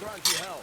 grant you help.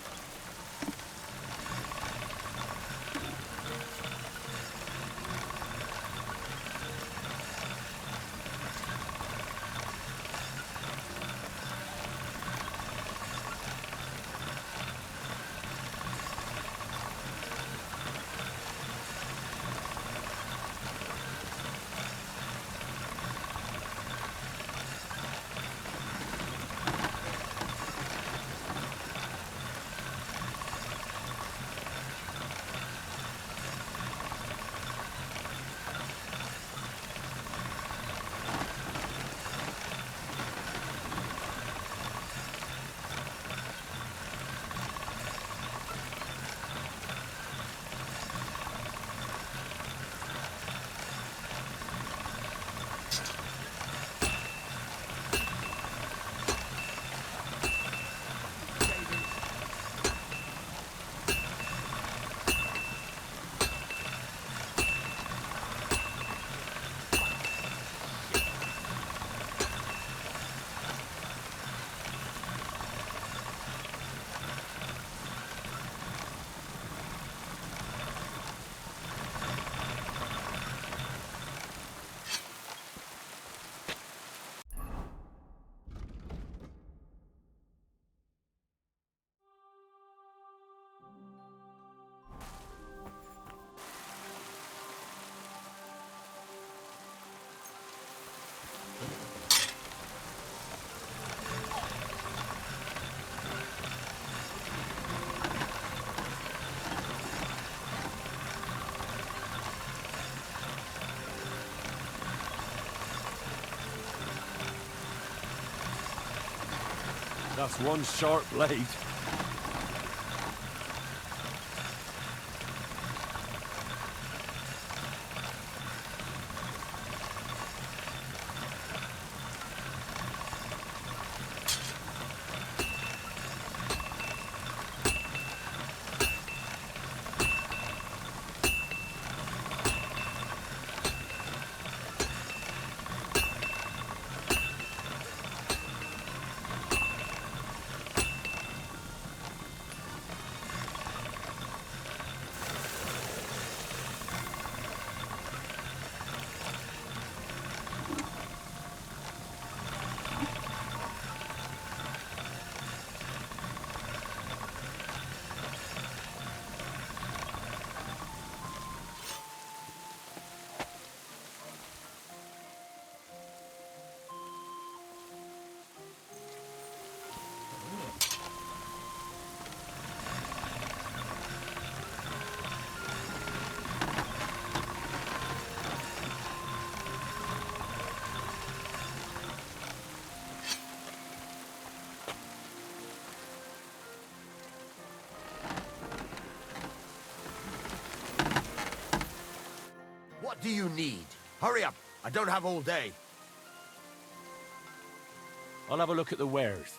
That's one sharp blade. What do you need? Hurry up! I don't have all day. I'll have a look at the wares.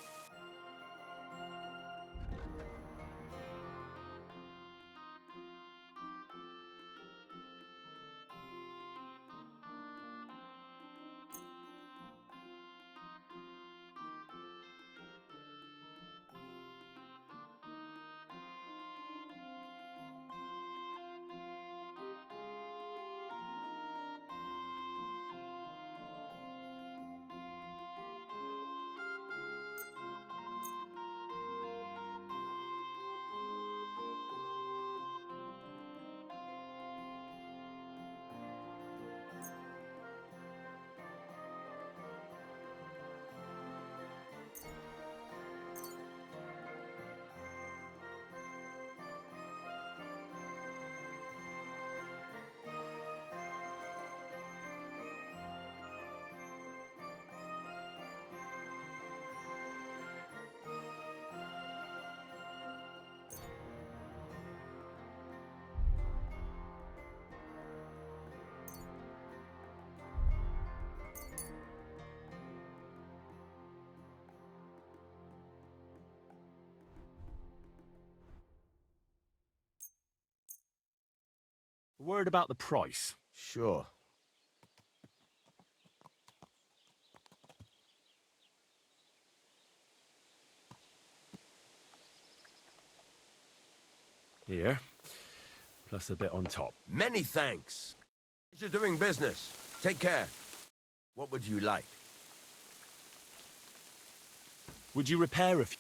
A word about the price. Sure. Here, plus a bit on top. Many thanks. You're doing business. Take care. What would you like? Would you repair a few?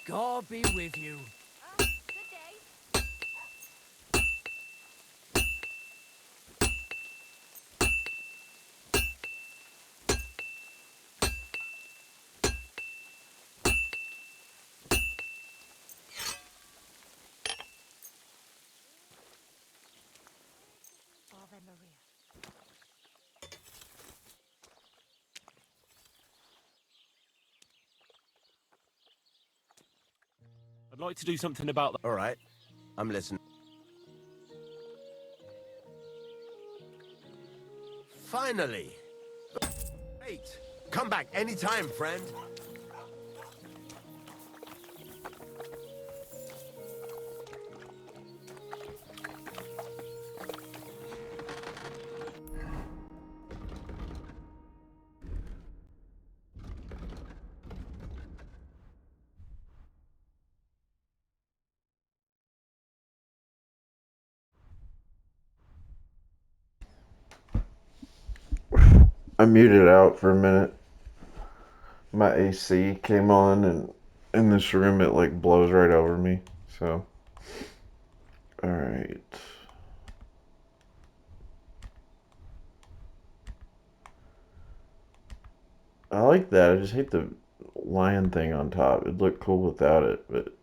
God be with you. Oh, good day. Ave Maria. I'd like to do something about that. All right. I'm listening. Finally. Wait. Come back anytime, friend. I muted out for a minute. My AC came on, and in this room it like blows right over me. So, all right. I like that. I just hate the lion thing on top. It'd look cool without it, but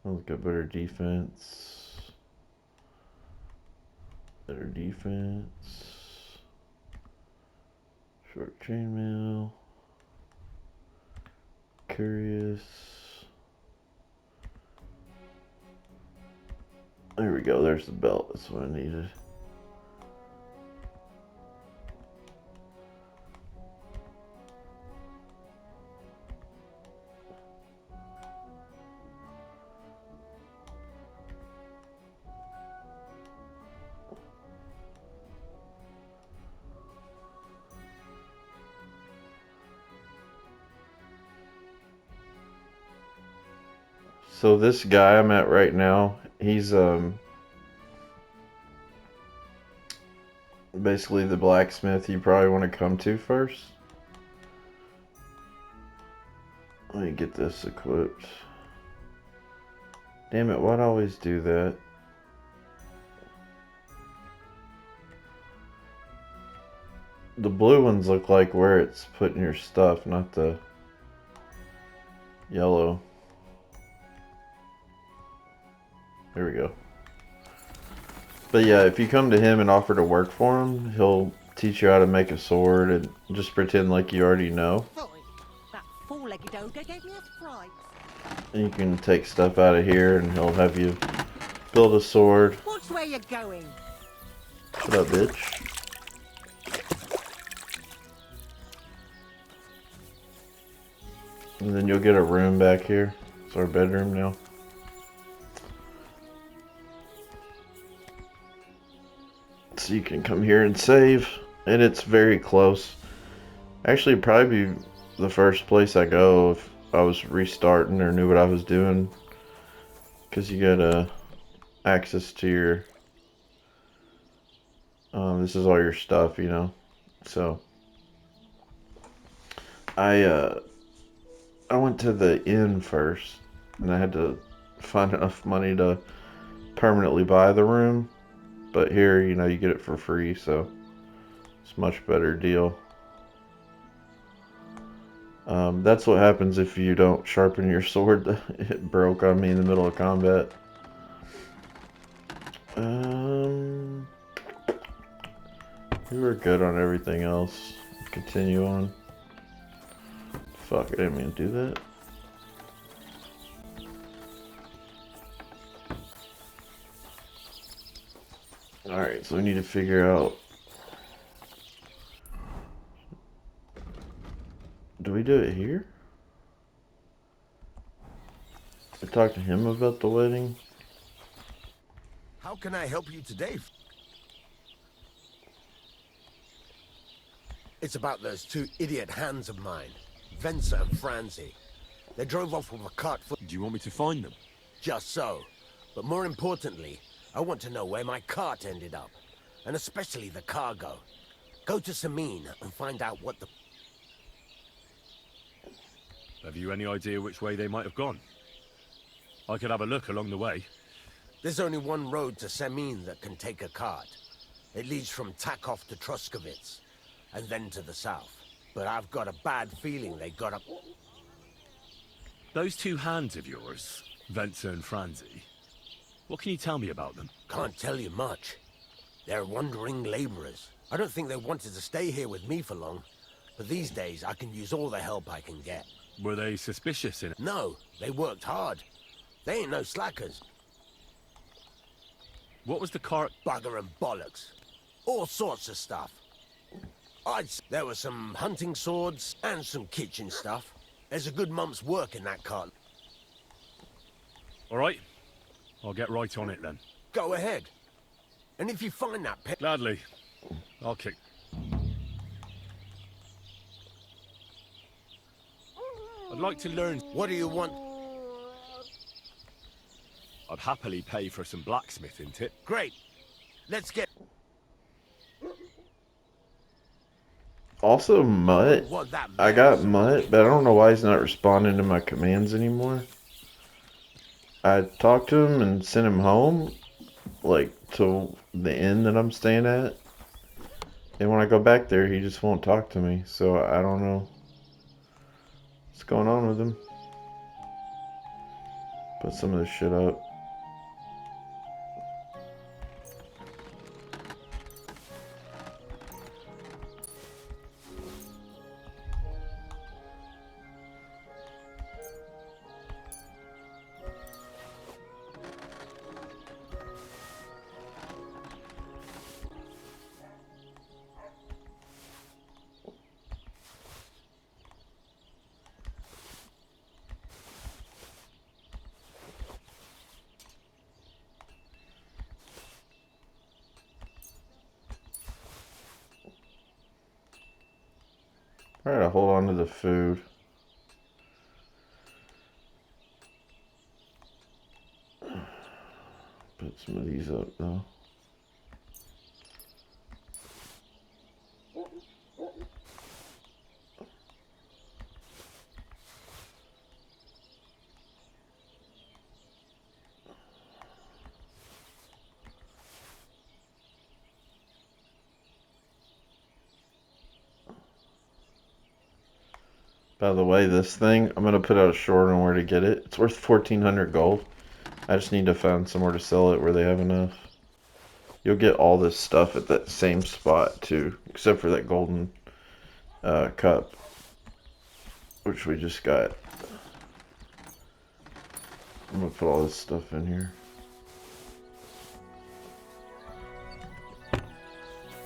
let's get better defense. Better defense. Short chainmail. Curious. There we go. There's the belt. That's what I needed. So this guy I'm at right now, he's basically the blacksmith you probably want to come to first. Let me get this equipped. Damn it, why'd I always do that? The blue ones look like where it's putting your stuff, not the yellow. There we go. But yeah, if you come to him and offer to work for him, he'll teach you how to make a sword and just pretend like you already know. That four-legged ogre gave me a fright. And you can take stuff out of here and he'll have you build a sword. Watch where you're going. Shut up, bitch. And then you'll get a room back here. It's our bedroom now. So you can come here and save. And it's very close. Actually, it'd probably be the first place I go if I was restarting or knew what I was doing. Because you got access to your... this is all your stuff, you know. So... I went to the inn first, and I had to find enough money to permanently buy the room. But here, you know, you get it for free, so it's a much better deal. That's what happens if you don't sharpen your sword. It broke on me in the middle of combat. We were good on everything else. Continue on. Fuck, I didn't mean to do that. Alright, so we need to figure out do it here? I talked to him about the wedding. How can I help you today? It's about those two idiot hands of mine, Venser and Franzi. They drove off with a cart full. Do you want me to find them? Just so. But more importantly, I want to know where my cart ended up. And especially the cargo. Go to Samin and find out what the... Have you any idea which way they might have gone? I could have a look along the way. There's only one road to Samin that can take a cart. It leads from Takov to Troskovitz, and then to the south. But I've got a bad feeling they got up... Those two hands of yours, Venser and Franzi, what can you tell me about them? Can't tell you much. They're wandering laborers. I don't think they wanted to stay here with me for long. But these days, I can use all the help I can get. Were they suspicious in it? No, they worked hard. They ain't no slackers. What was the cart? Bugger and bollocks. All sorts of stuff. There were some hunting swords and some kitchen stuff. There's a good month's work in that cart. All right. I'll get right on it then. Go ahead. And if you find that pet... Gladly. I'll kick. I'd like to learn. What do you want? I'd happily pay for some blacksmithing tip. Great. Let's get... Also, Mutt. What that I got Mutt, but I don't know why he's not responding to my commands anymore. I talked to him and sent him home, like, to the inn that I'm staying at. And when I go back there, he just won't talk to me. So I don't know what's going on with him. Put some of this shit up. Alright, I'll hold on to the food. Put some of these up though. By the way, this thing, I'm going to put out a short on where to get it. It's worth 1,400 gold. I just need to find somewhere to sell it where they have enough. You'll get all this stuff at that same spot too, except for that golden cup, which we just got. I'm going to put all this stuff in here.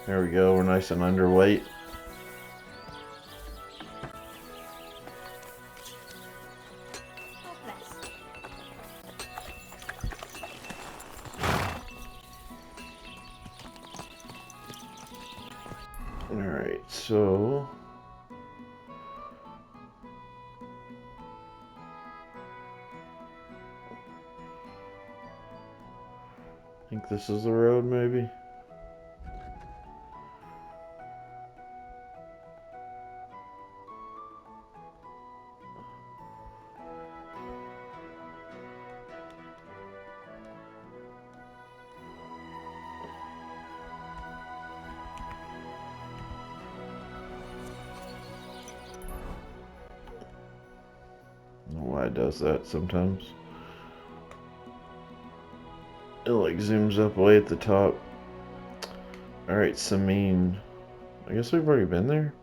There we go, we're nice and underweight. Alright, so I think this is the road, maybe. I don't know why it does that sometimes. It like zooms up way at the top. Alright, Samin. I guess we've already been there?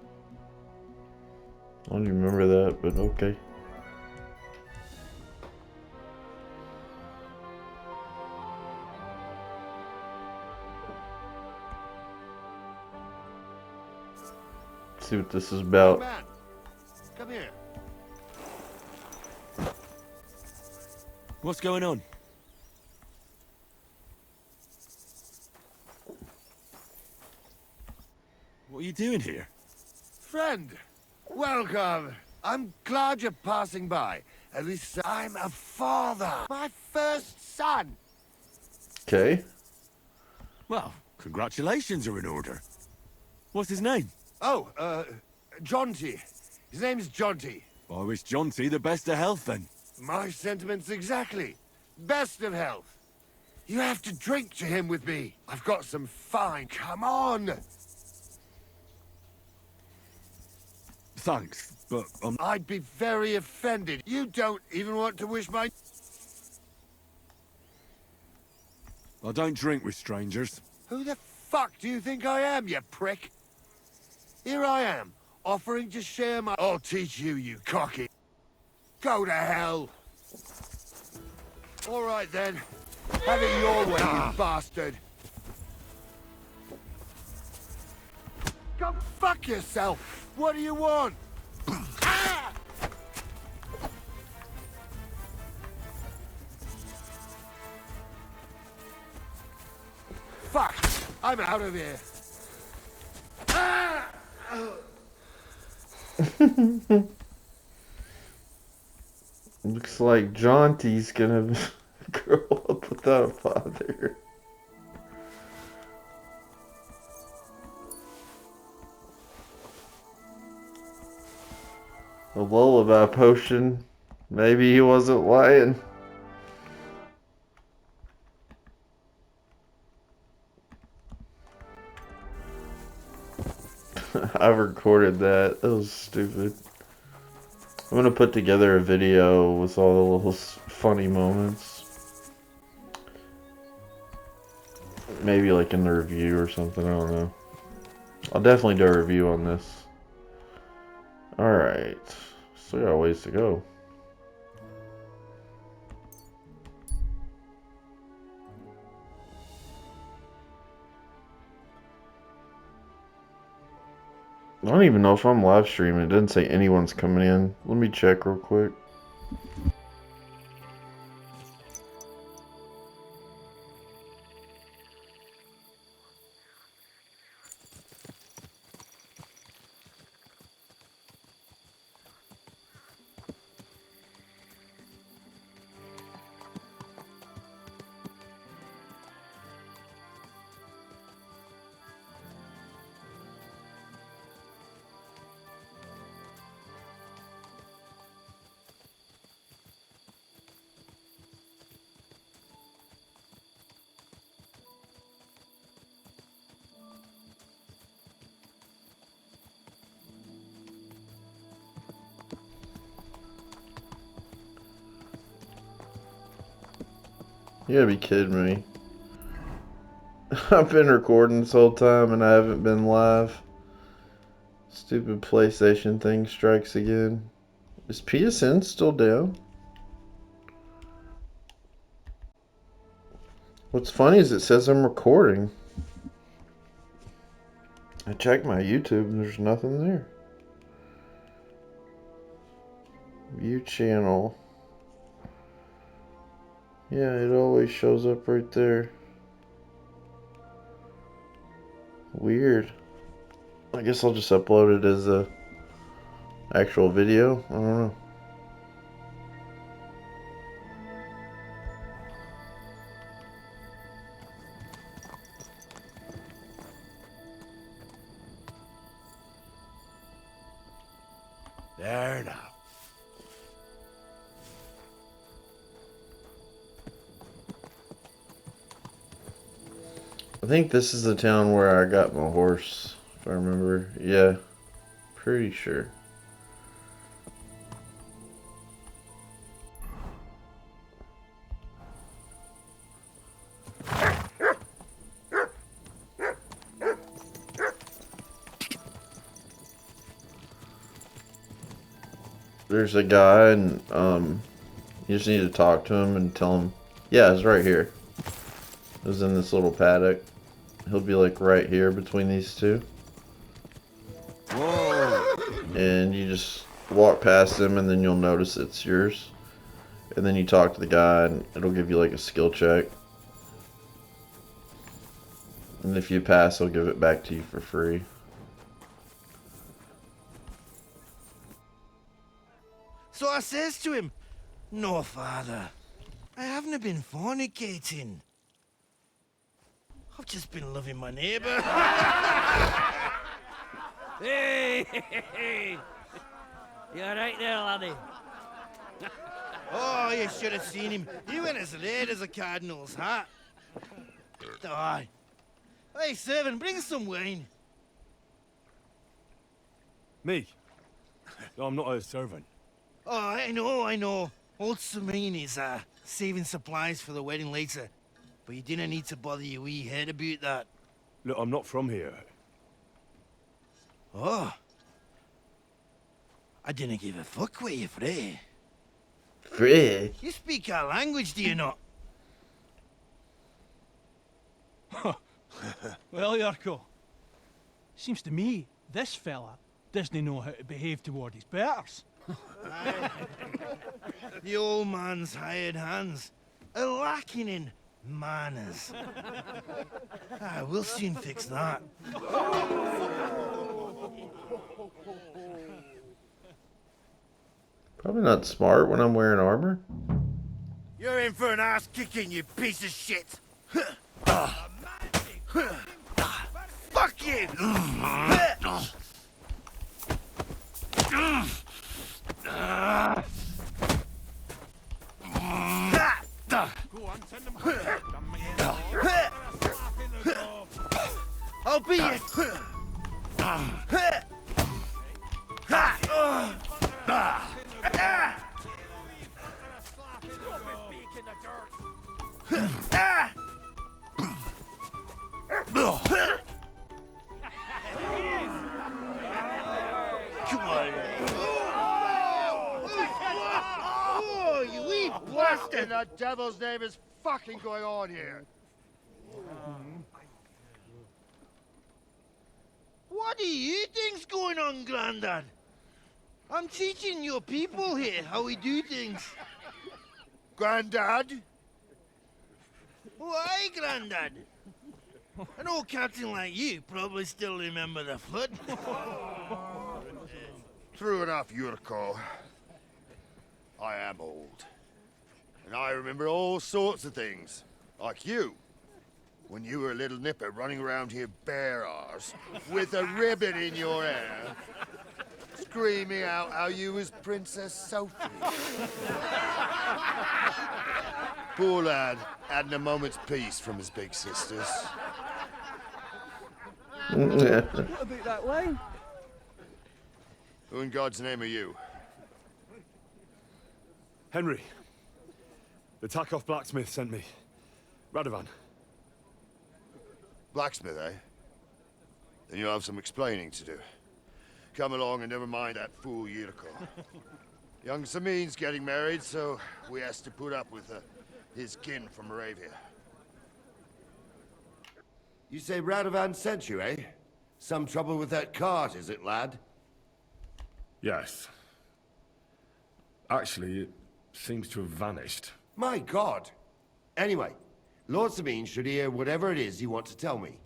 I don't even remember that, but okay. See what this is about. Man, come come here. What's going on? What are you doing here? Friend, welcome. I'm glad you're passing by. At least I'm a father. My first son. Okay. Well, congratulations are in order. What's his name? Oh, Jonty. His name's Jonty. I wish Jonty the best of health then. My sentiments exactly. Best of health. You have to drink to him with me. I've got some fine. Come on. Thanks, but I'd be very offended. You don't even want to wish my... I don't drink with strangers. Who the fuck do you think I am, you prick? Here I am, offering to share my... I'll teach you, you cocky. Go to hell. All right, then. Have it your way, you bastard. Go fuck yourself. What do you want? Ah! Fuck! I'm out of here. Ah! Looks like Jonty's gonna grow up without a father. A lullaby potion. Maybe he wasn't lying. I recorded that. That was stupid. I'm gonna put together a video with all the little funny moments. Maybe like in the review or something, I don't know. I'll definitely do a review on this. Alright, still got a ways to go. I don't even know if I'm live streaming. It doesn't say anyone's coming in. Let me check real quick. You gotta be kidding me. I've been recording this whole time and I haven't been live. Stupid PlayStation thing strikes again. Is PSN still down? What's funny is it says I'm recording. I checked my YouTube and there's nothing there. View channel. Yeah, it always shows up right there. Weird. I guess I'll just upload it as a actual video. I don't know. There now. I think this is the town where I got my horse, if I remember. Yeah, pretty sure. There's a guy, and you just need to talk to him and tell him, yeah, it's right here. It was in this little paddock. He'll be like right here between these two. Whoa! And you just walk past him, and then you'll notice it's yours. And then you talk to the guy, and it'll give you like a skill check. And if you pass, he'll give it back to you for free. So I says to him, "No, father, I haven't been fornicating. I've just been loving my neighbour." Hey! You alright there, laddie? Oh, you should have seen him. He went as red as a cardinal's hat. Aye. Hey, servant, bring some wine. Me? No, I'm not a servant. Oh, I know. Old Samine is saving supplies for the wedding later. But you didn't need to bother your wee head about that. Look, I'm not from here. Oh. I didn't give a fuck where you're from. Free? You speak our language, do you not? Well, Yarko, seems to me this fella doesn't know how to behave toward his betters. The old man's hired hands are lacking in manners. We'll soon fix that. Probably not smart when I'm wearing armor. You're in for an ass kicking, you piece of shit. Fuck you! I'll beat it! Come on. Oh, you wee What bastard! in the devil's name is fucking going on here? What do you think's going on, Grandad? I'm teaching your people here how we do things. Grandad? Why, Grandad? An old captain like you probably still remember the flood. True enough, Yurko. I am old. And I remember all sorts of things. Like you. When you were a little nipper running around here bare arse, with a ribbon in your hair, screaming out how you was Princess Sophie. Poor lad, hadn't a moment's peace from his big sisters. What about that wine? Who in God's name are you? Henry. The Takoff blacksmith sent me. Radovan. Blacksmith, eh? Then you'll have some explaining to do. Come along and never mind that fool Yurko. Young Samin's getting married, so we has to put up with his kin from Moravia. You say Radovan sent you, eh? Some trouble with that cart, is it, lad? Yes. Actually, it seems to have vanished. My God! Anyway, Lord Sabine should hear whatever it is you want to tell me.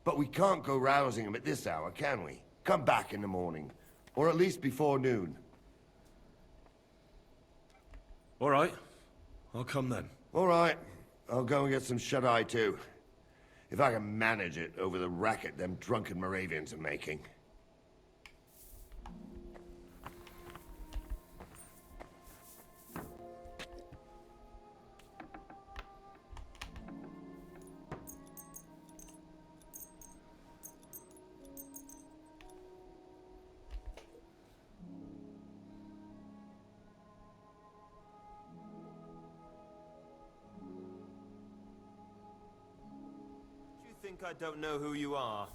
But we can't go rousing him at this hour, can we? Come back in the morning. Or at least before noon. All right. I'll come then. All right. I'll go and get some shut-eye, too. If I can manage it over the racket them drunken Moravians are making. Think I don't know who you are?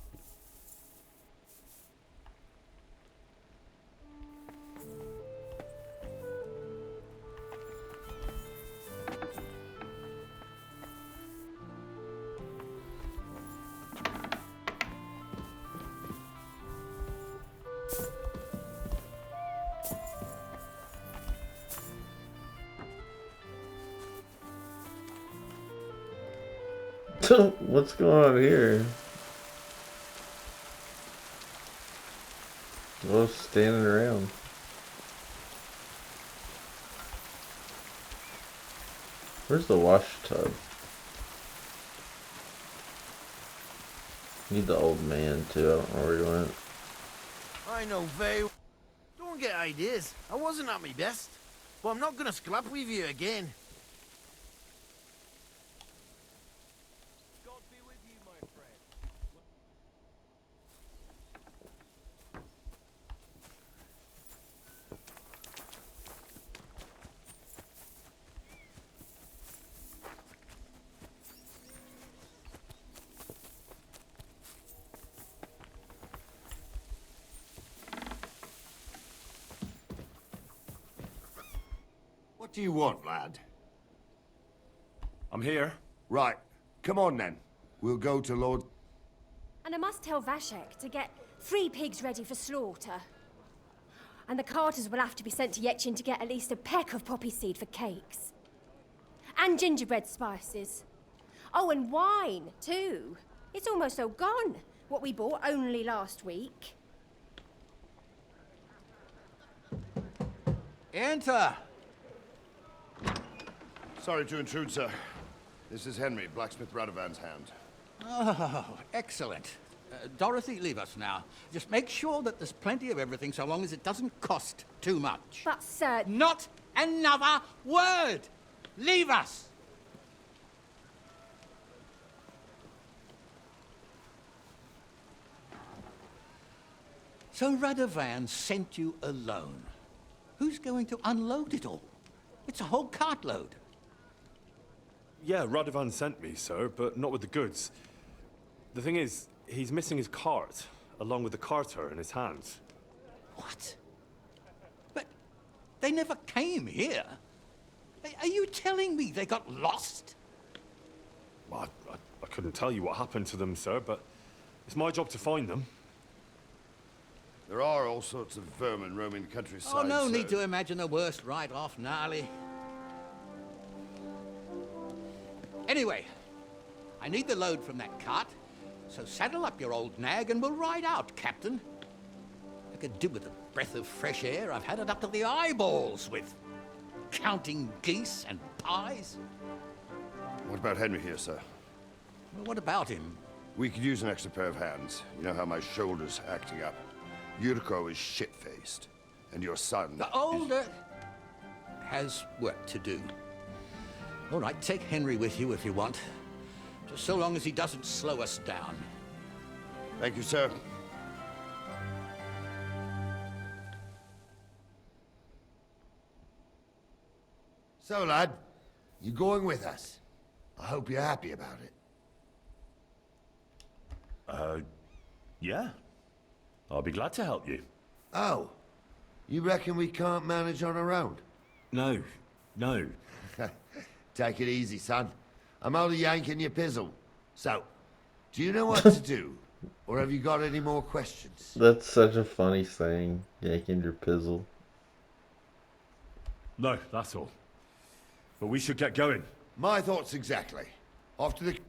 What's going on here? Oh, standing around. Where's the wash tub? Need the old man too. I don't know where he went. I know very. Don't get ideas. I wasn't at my best, but I'm not gonna scrap with you again. God be with you, my friend. What do you want, lad? I'm here. Right. Come on, then. We'll go to Lord... And I must tell Vashek to get 3 pigs ready for slaughter. And the carters will have to be sent to Yetchin to get at least a peck of poppy seed for cakes. And gingerbread spices. Oh, and wine, too. It's almost all gone, what we bought only last week. Enter. Sorry to intrude, sir. This is Henry, blacksmith Radovan's hand. Oh, excellent. Dorothy, leave us now. Just make sure that there's plenty of everything so long as it doesn't cost too much. But, sir... Not another word! Leave us! So Radovan sent you alone. Who's going to unload it all? It's a whole cartload. Yeah, Radovan sent me, sir, but not with the goods. The thing is, he's missing his cart, along with the carter in his hands. What? But they never came here. Are you telling me they got lost? Well, I couldn't tell you what happened to them, sir, but it's my job to find them. There are all sorts of vermin roaming the countryside. Oh, no sir. need to imagine the worst right off, gnarly. Anyway, I need the load from that cart, so saddle up your old nag and we'll ride out, Captain. I could do with a breath of fresh air. I've had it up to the eyeballs with counting geese and pies. What about Henry here, sir? Well, what about him? We could use an extra pair of hands. You know how my shoulder's acting up. Yuriko is shit-faced, and your son... The older has work to do. All right, take Henry with you if you want. Just so long as he doesn't slow us down. Thank you, sir. So, lad, you going with us? I hope you're happy about it. Yeah. I'll be glad to help you. Oh, you reckon we can't manage on our own? No. Take it easy, son. I'm only yanking your pizzle. So, do you know what to do? Or have you got any more questions? That's such a funny saying, yanking your pizzle. No, that's all. But we should get going. My thoughts exactly. Off to the...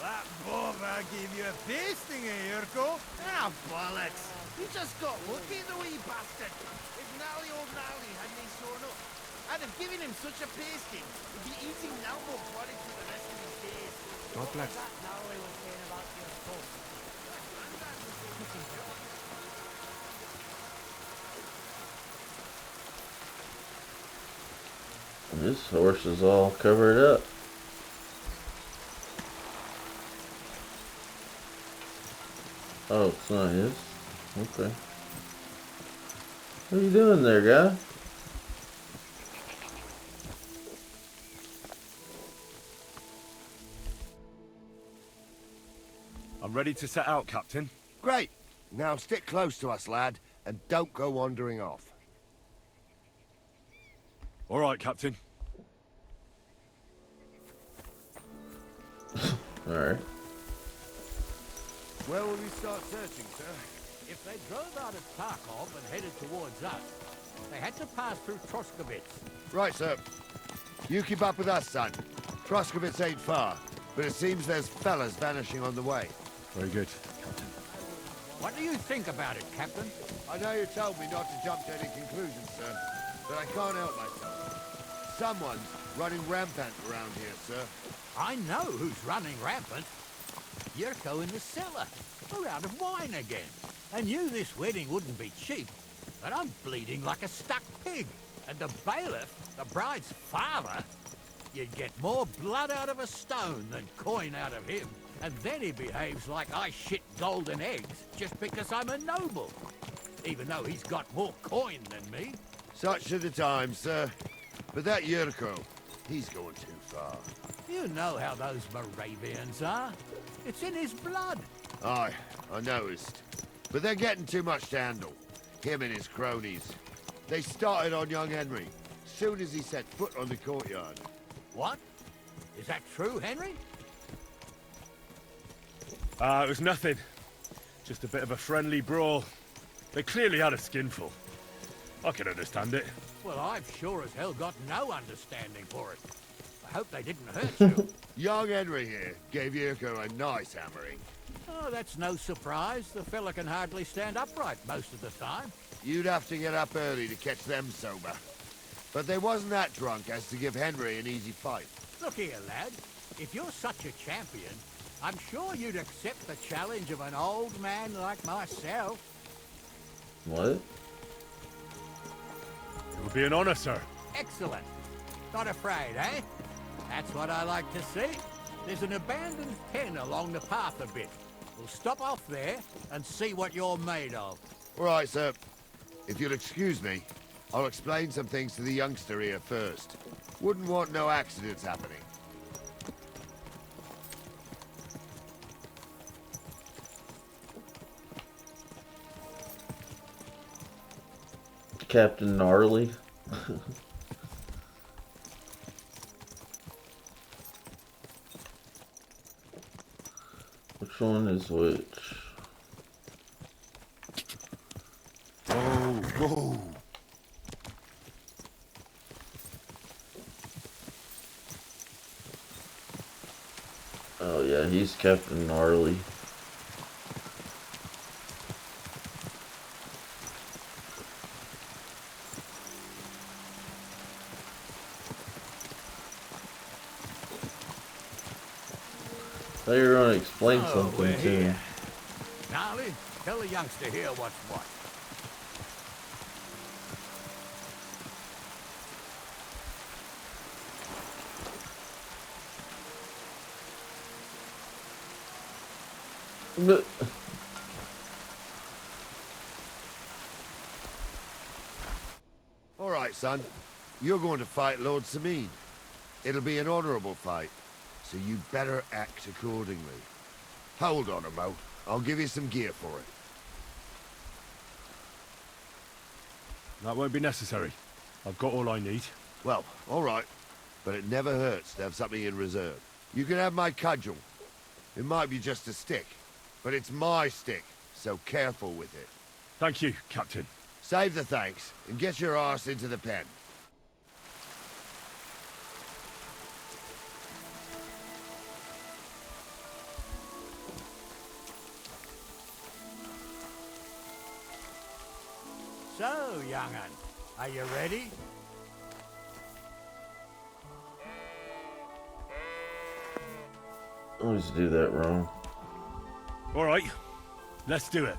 That bother gave you a pasting, eh, Urko? Ah, bollocks. You just got lucky, the wee bastard. If Nally old Nally hadn't shown up, I'd have given him such a pasting, he'd be eating Nalmo porridge for the rest of his days. God bless. That Nally was saying about your boat. This horse is all covered up. Oh, it's not his? Okay. What are you doing there, guy? I'm ready to set out, Captain. Great. Now stick close to us, lad, and don't go wandering off. All right, Captain. Alright. Where will we start searching, sir? If they drove out of Tarkov and headed towards us, they had to pass through Troskovitz. Right, sir. You keep up with us, son. Troskovitz ain't far, but it seems there's fellas vanishing on the way. Very good, Captain. What do you think about it, Captain? I know you told me not to jump to any conclusions, sir, but I can't help myself. Someone's running rampant around here, sir. I know who's running rampant. Yurko in the cellar. We're out of wine again. I knew this wedding wouldn't be cheap, but I'm bleeding like a stuck pig. And the bailiff, the bride's father, you'd get more blood out of a stone than coin out of him. And then he behaves like I shit golden eggs just because I'm a noble. Even though he's got more coin than me. Such are the times, sir. But that Yurko, he's going too far. You know how those Moravians are. It's in his blood. Aye, I noticed. But they're getting too much to handle. Him and his cronies. They started on young Henry, soon as he set foot on the courtyard. What? Is that true, Henry? It was nothing. Just a bit of a friendly brawl. They clearly had a skinful. I can understand it. Well, I've sure as hell got no understanding for it. I hope they didn't hurt you. Young Henry here gave Yurko a nice hammering. Oh, that's no surprise. The fella can hardly stand upright most of the time. You'd have to get up early to catch them sober. But they wasn't that drunk as to give Henry an easy fight. Look here, lad. If you're such a champion, I'm sure you'd accept the challenge of an old man like myself. What? It would be an honor, sir. Excellent. Not afraid, eh? That's what I like to see. There's an abandoned pen along the path a bit. We'll stop off there and see what you're made of. All right, sir. If you'll excuse me, I'll explain some things to the youngster here first. Wouldn't want no accidents happening. Captain Gnarly. Which one is which? Whoa, whoa. Oh yeah, he's Captain Gnarly. I thought you were going to explain something to me. Gnarly, tell the youngster here what's what. But All right, son. You're going to fight Lord Sameen. It'll be an honorable fight, so you better act accordingly. Hold on a mo. I'll give you some gear for it. That won't be necessary. I've got all I need. Well, all right. But it never hurts to have something in reserve. You can have my cudgel. It might be just a stick, but it's my stick, so careful with it. Thank you, Captain. Save the thanks, and get your arse into the pen. So, young'un, are you ready? I always do that wrong. All right, let's do it.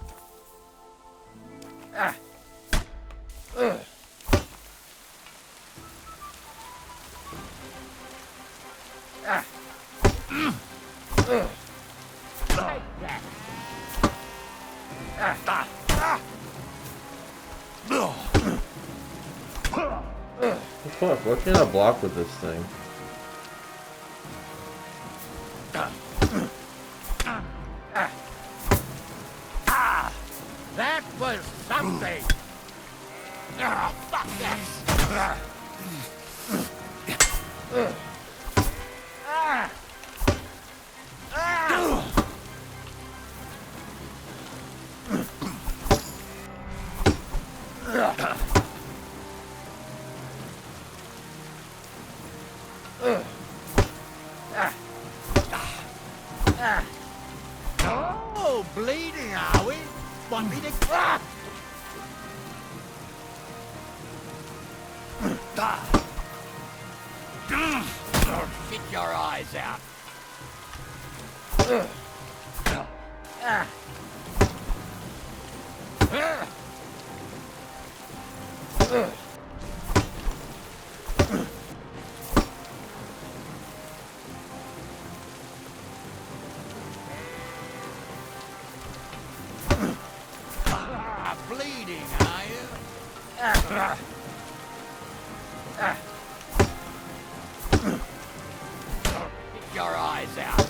Fuck, what can I block with this thing? That was something! Fuck this! Oh, bleeding, are we? Want me to... Shit your eyes out. Bleeding, are you? Get your eyes out.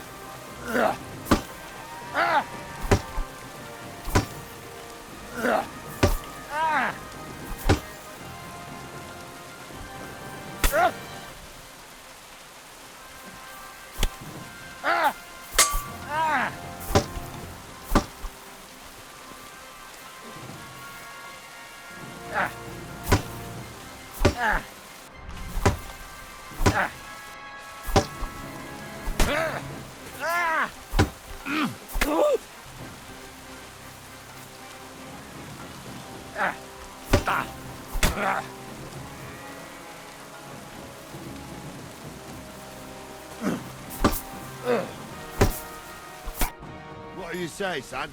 What do you say, son?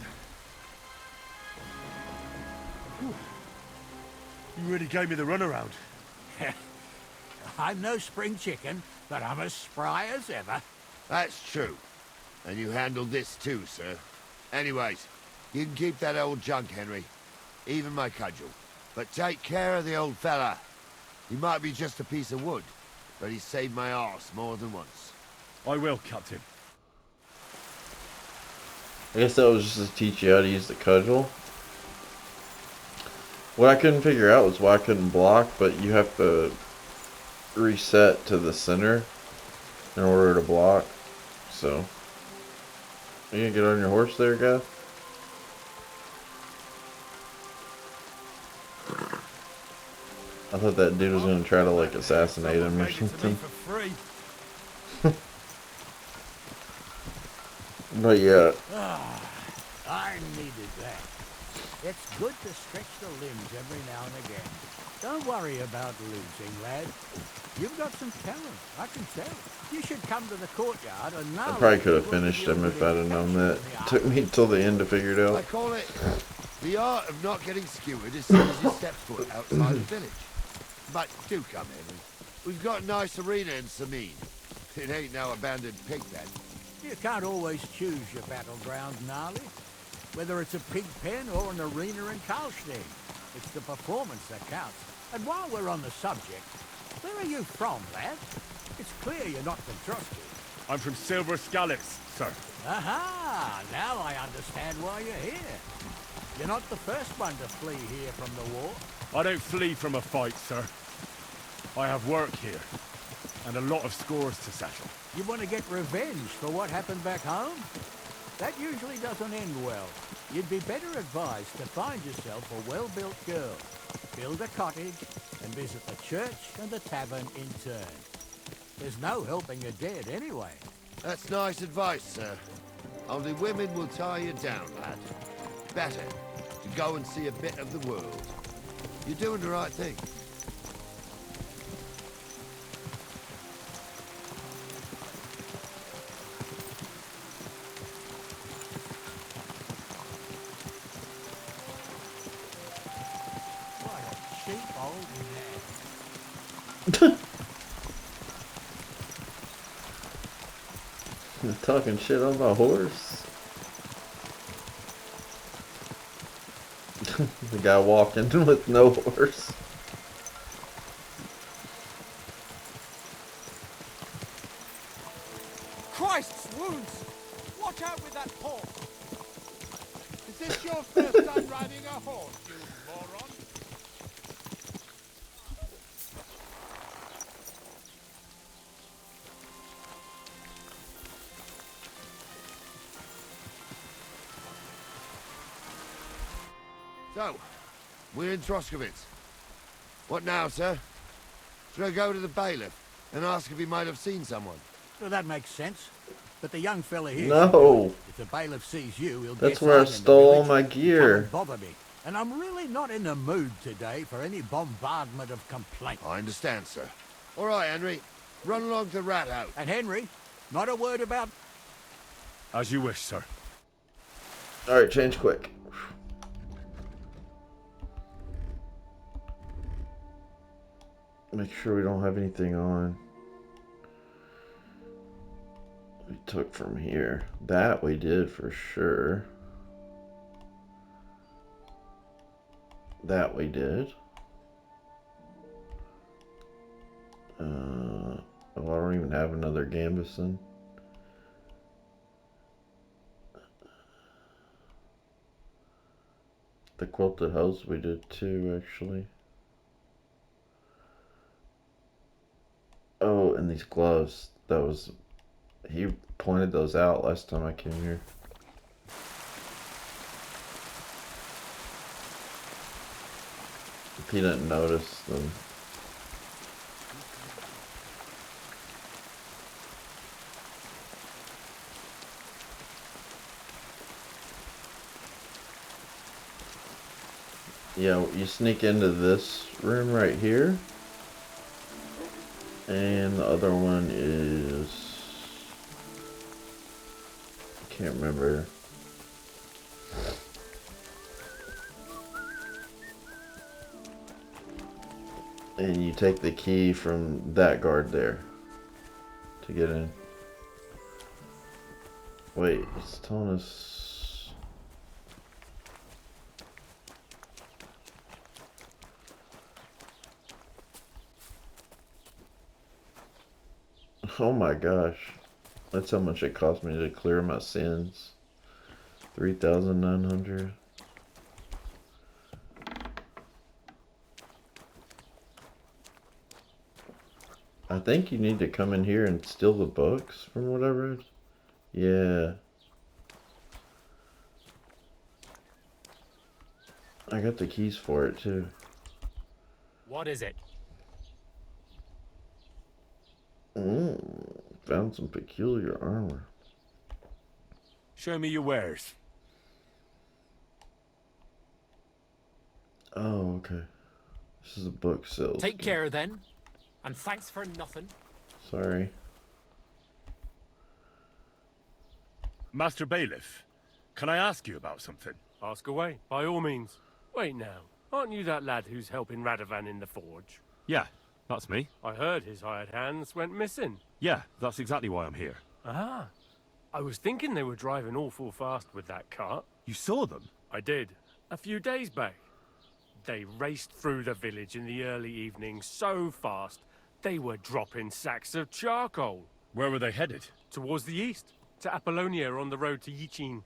You really gave me the runaround. I'm no spring chicken, but I'm as spry as ever. That's true. And you handled this too, sir. Anyways, you can keep that old junk, Henry. Even my cudgel. But take care of the old fella. He might be just a piece of wood, but he saved my arse more than once. I will, Captain. I guess that was just to teach you how to use the cudgel. What I couldn't figure out was why I couldn't block, but you have to reset to the center in order to block. So, you gonna get on your horse there, guy? I thought that dude was gonna try to like assassinate him or something. But yeah. I needed that. It's good to stretch the limbs every now and again. Don't worry about losing, lad. You've got some talent, I can tell. You should come to the courtyard and I probably could have finished him if I'd have known that. It took me till the end to figure it I out. call it the art of not getting skewered as soon as you step foot outside the village. But do come, Henry. We've got a nice arena in Sameen. It ain't no abandoned pig pen. You can't always choose your battleground, Gnarly. Whether it's a pig pen or an arena in Karlstein. It's the performance that counts. And while we're on the subject, where are you from, lad? It's clear you're not from Trotsky. I'm from Silver Scallops, sir. Aha! Now I understand why you're here. You're not the first one to flee here from the war. I don't flee from a fight, sir. I have work here, and a lot of scores to settle. You want to get revenge for what happened back home? That usually doesn't end well. You'd be better advised to find yourself a well-built girl, build a cottage, and visit the church and the tavern in turn. There's no helping a dead anyway. That's nice advice, sir. Only women will tie you down, lad. Better to go and see a bit of the world. You're doing the right thing. What a cheap old man. Talking shit on my horse. The guy walking with no horse. Christ's wounds! Watch out with that horse! Is this your first time riding a horse, you moron? So, We're in Troskovitz. What now, sir? Should I go to the bailiff and ask if he might have seen someone? Well, that makes sense. But the young fella here... No. If the bailiff sees you, he'll That's get where I on in the stole all village my and come gear. and bother me. And I'm really not in the mood today for any bombardment of complaints. I understand, sir. All right, Henry. Run along to the rat house. And Henry, not a word about... As you wish, sir. Alright, change quick. Make sure we don't have anything on. We took from here. That we did for sure. That we did. Oh, I don't even have another Gambison. The quilted hose we did too, actually. Oh, and these gloves. That was... He pointed those out last time I came here. If he didn't notice them. Yeah, you sneak into this room right here. And the other one is... I can't remember. And you take the key from that guard there to get in. Wait, it's telling us... Oh my gosh. That's how much it cost me to clear my sins. 3,900. I think you need to come in here and steal the books from whatever it is. Yeah. I got the keys for it too. What is it? Found some peculiar armor. Show me your wares. Oh, okay. This is a book sales. Take care then. And thanks for nothing. Sorry. Master Bailiff, can I ask you about something? Ask away, by all means. Wait now, aren't you that lad who's helping Radovan in the forge? Yeah, that's me. I heard his hired hands went missing. Yeah, that's exactly why I'm here. Ah, I was thinking they were driving awful fast with that cart. You saw them? I did, a few days back. They raced through the village in the early evening so fast, they were dropping sacks of charcoal. Where were they headed? Towards the east, to Apollonia on the road to Yichin.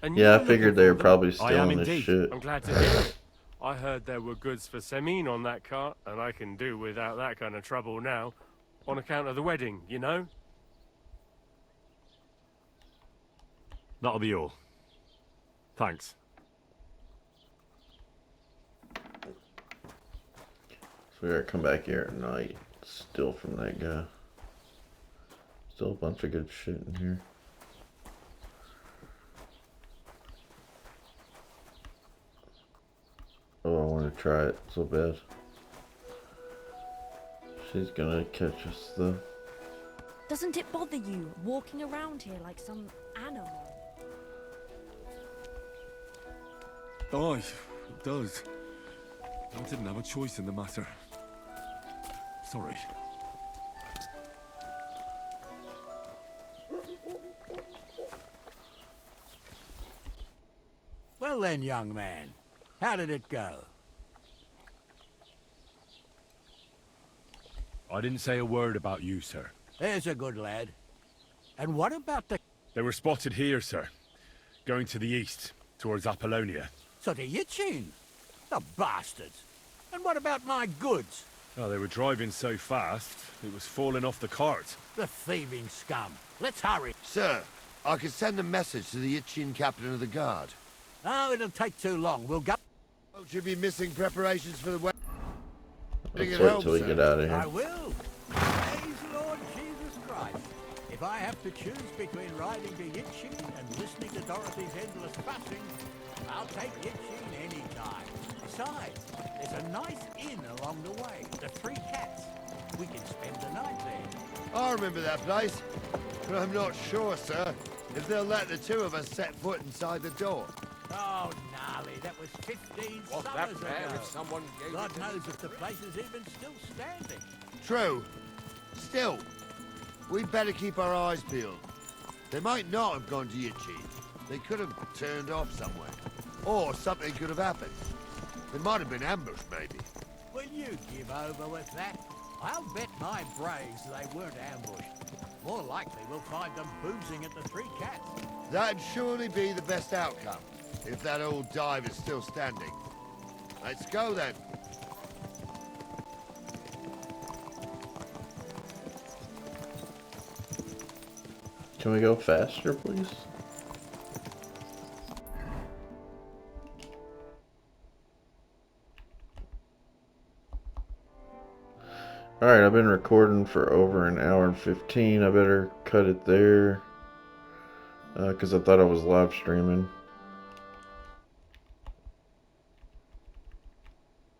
And yeah, I figured they were probably stealing this shit. I'm glad to hear it. I heard there were goods for Semin on that cart, and I can do without that kind of trouble now. On account of the wedding, you know? That'll be all. Thanks. So we gotta come back here at night, steal from that guy. Still a bunch of good shit in here. Oh, I want to try it so bad. She's gonna catch us though. Doesn't it bother you walking around here like some animal? Aye, it does. I didn't have a choice in the matter. Sorry. Well then, young man, how did it go? I didn't say a word about you, sir. There's a good lad. And what about the... They were spotted here, sir. Going to the east, towards Apollonia. So to Yichin? The bastards. And what about my goods? Oh, they were driving so fast, it was falling off the cart. The thieving scum. Let's hurry. Sir, I could send a message to the Yichin captain of the guard. Oh, it'll take too long. We'll go... Won't you be missing preparations for the wedding Let's at wait home, till we sir? get out of I here. will. Praise Lord Jesus Christ. If I have to choose between riding to Yitchin and listening to Dorothy's endless fussing, I'll take Yitchin any time. Besides, there's a nice inn along the way, the Three Cats. We can spend the night there. I remember that place, but I'm not sure, sir, if they'll let the two of us set foot inside the door. Oh, gnarly, that was 15 Was that summers fair ago. if someone gave God it to knows if the place is even still standing. True. Still, we'd better keep our eyes peeled. They might not have gone to Yitchin. They could have turned off somewhere. Or something could have happened. They might have been ambushed, maybe. Will you give over with that? I'll bet my braves they weren't ambushed. More likely we'll find them boozing at the Three Cats. That'd surely be the best outcome, if that old dive is still standing. Let's go, then. Can we go faster, please? Alright, I've been recording for over an hour and 15. I better cut it there. Because I thought I was live streaming.